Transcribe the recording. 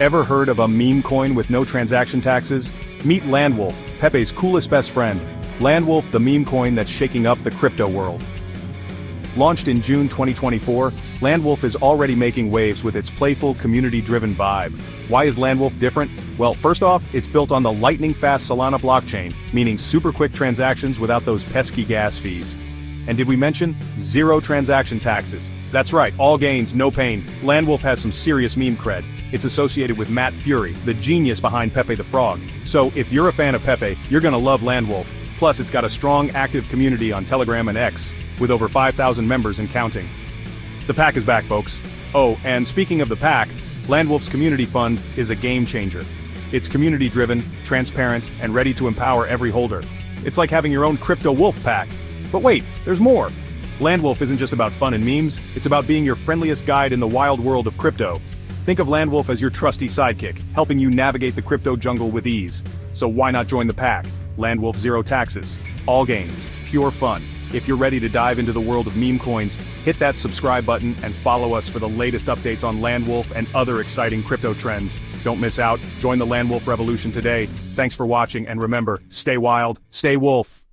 Ever heard of a meme coin with no transaction taxes? Meet Landwolf, Pepe's coolest best friend. Landwolf, the meme coin that's shaking up the crypto world. Launched in June 2024, Landwolf is already making waves with its playful, community-driven vibe. Why is Landwolf different? Well, first off, it's built on the lightning-fast Solana blockchain, meaning super quick transactions without those pesky gas fees. And did we mention? Zero transaction taxes. That's right, all gains, no pain. Landwolf has some serious meme cred. It's associated with Matt Fury, the genius behind Pepe the Frog. So if you're a fan of Pepe, you're gonna love Landwolf. Plus, it's got a strong, active community on Telegram and X, with over 5,000 members and counting. The pack is back, folks. Oh, and speaking of the pack, Landwolf's community fund is a game changer. It's community-driven, transparent, and ready to empower every holder. It's like having your own crypto wolf pack. But wait, there's more. Landwolf isn't just about fun and memes, it's about being your friendliest guide in the wild world of crypto. Think of Landwolf as your trusty sidekick, helping you navigate the crypto jungle with ease. So why not join the pack? Landwolf zero taxes, all gains, pure fun. If you're ready to dive into the world of meme coins, hit that subscribe button and follow us for the latest updates on Landwolf and other exciting crypto trends. Don't miss out, join the Landwolf revolution today. Thanks for watching, and remember, stay wild, stay wolf.